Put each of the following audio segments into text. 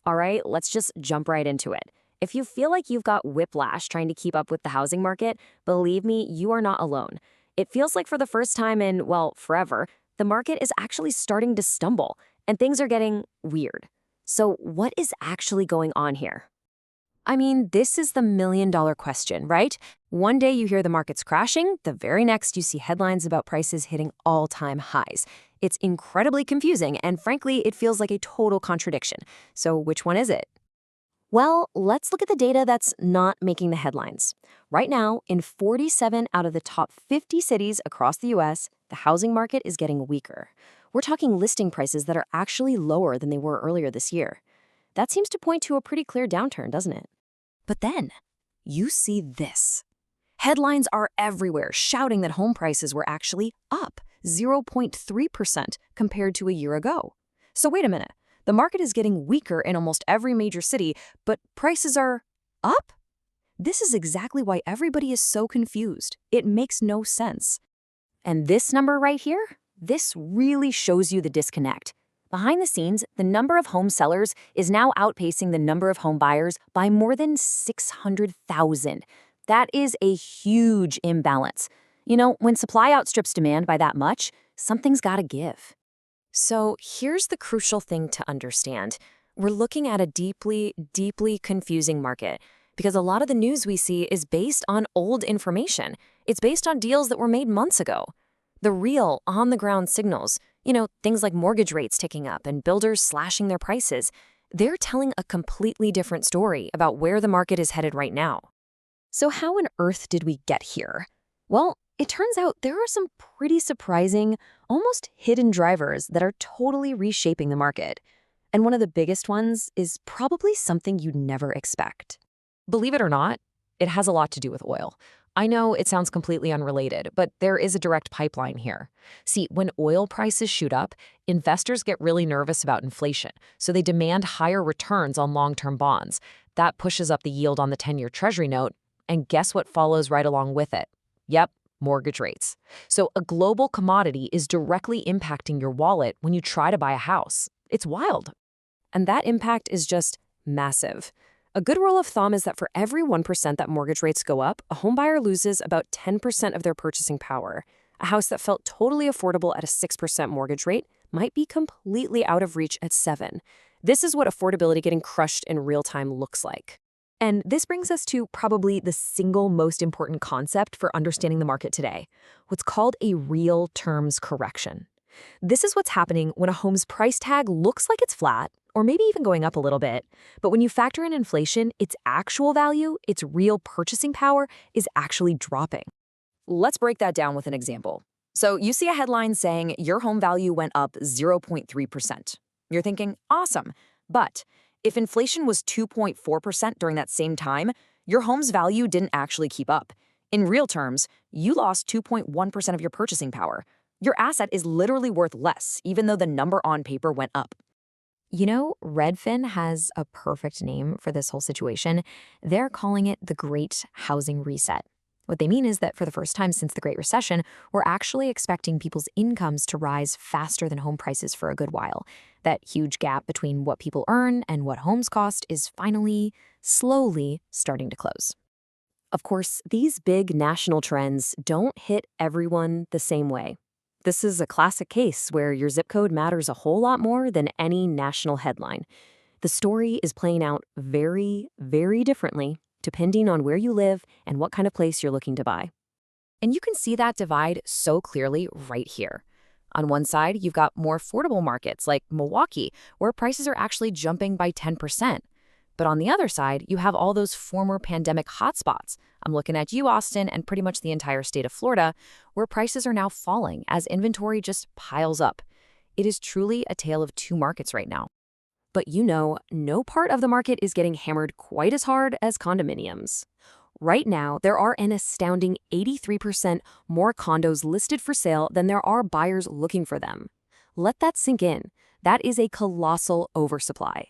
All right, let's just jump right into it. If you feel like you've got whiplash trying to keep up with the housing market, believe me, you are not alone. It feels like for the first time in, well, forever, the market is actually starting to stumble and things are getting weird. So, what is actually going on here? I mean, this is the million-dollar question, right? One day you hear the market's crashing, the very next you see headlines about prices hitting all-time highs. It's incredibly confusing, and frankly, it feels like a total contradiction. So which one is it? Well, let's look at the data that's not making the headlines. Right now, in 47 out of the top 50 cities across the US, the housing market is getting weaker. We're talking listing prices that are actually lower than they were earlier this year. That seems to point to a pretty clear downturn, doesn't it? But then, you see this. Headlines are everywhere shouting that home prices were actually up 0.3% compared to a year ago. So wait a minute. The market is getting weaker in almost every major city, but prices are up? This is exactly why everybody is so confused. It makes no sense. And this number right here, this really shows you the disconnect. Behind the scenes, the number of home sellers is now outpacing the number of home buyers by more than 600,000. That is a huge imbalance. You know, when supply outstrips demand by that much, something's got to give. So here's the crucial thing to understand. We're looking at a deeply, deeply confusing market because a lot of the news we see is based on old information. It's based on deals that were made months ago. The real, on-the-ground signals, things like mortgage rates ticking up and builders slashing their prices, they're telling a completely different story about where the market is headed right now. So how on earth did we get here? Well, it turns out there are some pretty surprising, almost hidden drivers that are totally reshaping the market. And one of the biggest ones is probably something you'd never expect. Believe it or not, it has a lot to do with oil. I know it sounds completely unrelated, but there is a direct pipeline here. See, when oil prices shoot up, investors get really nervous about inflation, so they demand higher returns on long-term bonds. That pushes up the yield on the 10-year Treasury note, and guess what follows right along with it? Yep, mortgage rates. So a global commodity is directly impacting your wallet when you try to buy a house. It's wild. And that impact is just massive. A good rule of thumb is that for every 1% that mortgage rates go up, a homebuyer loses about 10% of their purchasing power. A house that felt totally affordable at a 6% mortgage rate might be completely out of reach at 7%. This is what affordability getting crushed in real time looks like. And this brings us to probably the single most important concept for understanding the market today, what's called a real terms correction. This is what's happening when a home's price tag looks like it's flat, or maybe even going up a little bit. But when you factor in inflation, its actual value, its real purchasing power, is actually dropping. Let's break that down with an example. So you see a headline saying your home value went up 0.3%. You're thinking, awesome. But if inflation was 2.4% during that same time, your home's value didn't actually keep up. In real terms, you lost 2.1% of your purchasing power. Your asset is literally worth less, even though the number on paper went up. You know, Redfin has a perfect name for this whole situation. They're calling it the Great Housing Reset. What they mean is that for the first time since the Great Recession, we're actually expecting people's incomes to rise faster than home prices for a good while. That huge gap between what people earn and what homes cost is finally, slowly starting to close. Of course, these big national trends don't hit everyone the same way. This is a classic case where your zip code matters a whole lot more than any national headline. The story is playing out very, very differently depending on where you live and what kind of place you're looking to buy. And you can see that divide so clearly right here. On one side, you've got more affordable markets like Milwaukee, where prices are actually jumping by 10%. But on the other side, you have all those former pandemic hotspots. I'm looking at you, Austin, and pretty much the entire state of Florida, where prices are now falling as inventory just piles up. It is truly a tale of two markets right now. But no part of the market is getting hammered quite as hard as condominiums. Right now, there are an astounding 83% more condos listed for sale than there are buyers looking for them. Let that sink in. That is a colossal oversupply.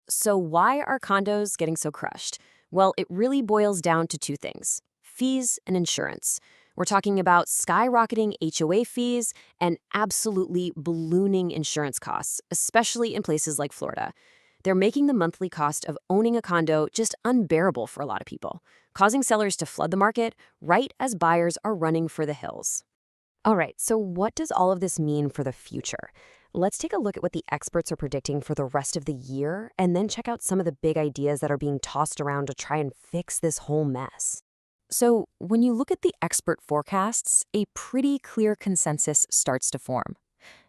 So why are condos getting so crushed? Well, it really boils down to two things: fees and insurance. We're talking about skyrocketing HOA fees and absolutely ballooning insurance costs, especially in places like Florida. They're making the monthly cost of owning a condo just unbearable for a lot of people, causing sellers to flood the market right as buyers are running for the hills. All right, so what does all of this mean for the future? Let's take a look at what the experts are predicting for the rest of the year and then check out some of the big ideas that are being tossed around to try and fix this whole mess. So, when you look at the expert forecasts, a pretty clear consensus starts to form.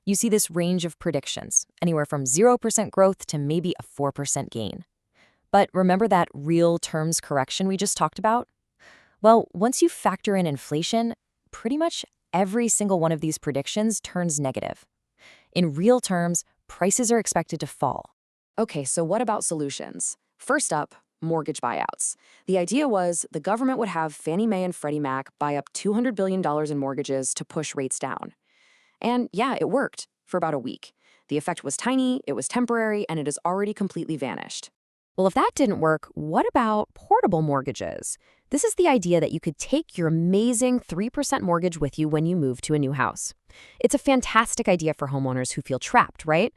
You see this range of predictions, anywhere from 0% growth to maybe a 4% gain. But remember that real terms correction we just talked about? Well, once you factor in inflation, pretty much every single one of these predictions turns negative. In real terms, prices are expected to fall. Okay, so what about solutions? First up, mortgage buyouts. The idea was the government would have Fannie Mae and Freddie Mac buy up $200 billion in mortgages to push rates down. And yeah, it worked for about a week. The effect was tiny, it was temporary, and it has already completely vanished. Well, if that didn't work, what about portable mortgages? This is the idea that you could take your amazing 3% mortgage with you when you move to a new house. It's a fantastic idea for homeowners who feel trapped, right?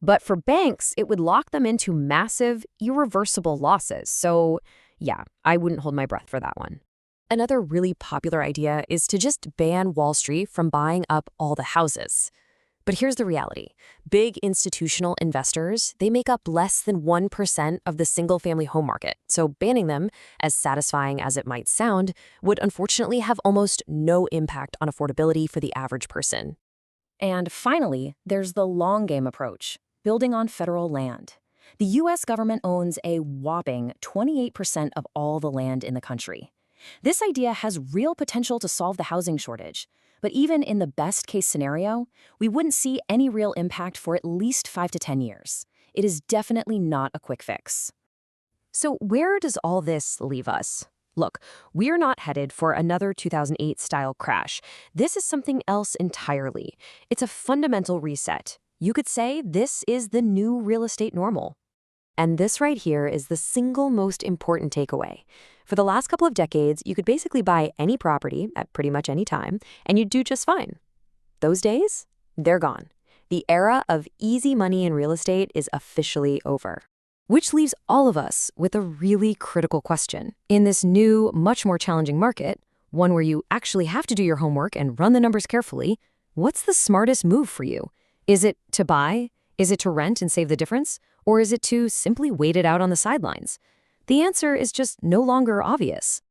But for banks, it would lock them into massive, irreversible losses. So, yeah, I wouldn't hold my breath for that one. Another really popular idea is to just ban Wall Street from buying up all the houses. But here's the reality. Big institutional investors, they make up less than 1% of the single-family home market. So banning them, as satisfying as it might sound, would unfortunately have almost no impact on affordability for the average person. And finally, there's the long game approach, building on federal land. The U.S. government owns a whopping 28% of all the land in the country. This idea has real potential to solve the housing shortage. But even in the best-case scenario, we wouldn't see any real impact for at least 5 to 10 years. It is definitely not a quick fix. So where does all this leave us? Look, we're not headed for another 2008-style crash. This is something else entirely. It's a fundamental reset. You could say this is the new real estate normal. And this right here is the single most important takeaway. For the last couple of decades, you could basically buy any property at pretty much any time, and you'd do just fine. Those days, they're gone. The era of easy money in real estate is officially over. Which leaves all of us with a really critical question. In this new, much more challenging market, one where you actually have to do your homework and run the numbers carefully, what's the smartest move for you? Is it to buy? Is it to rent and save the difference? Or is it to simply wait it out on the sidelines? The answer is just no longer obvious.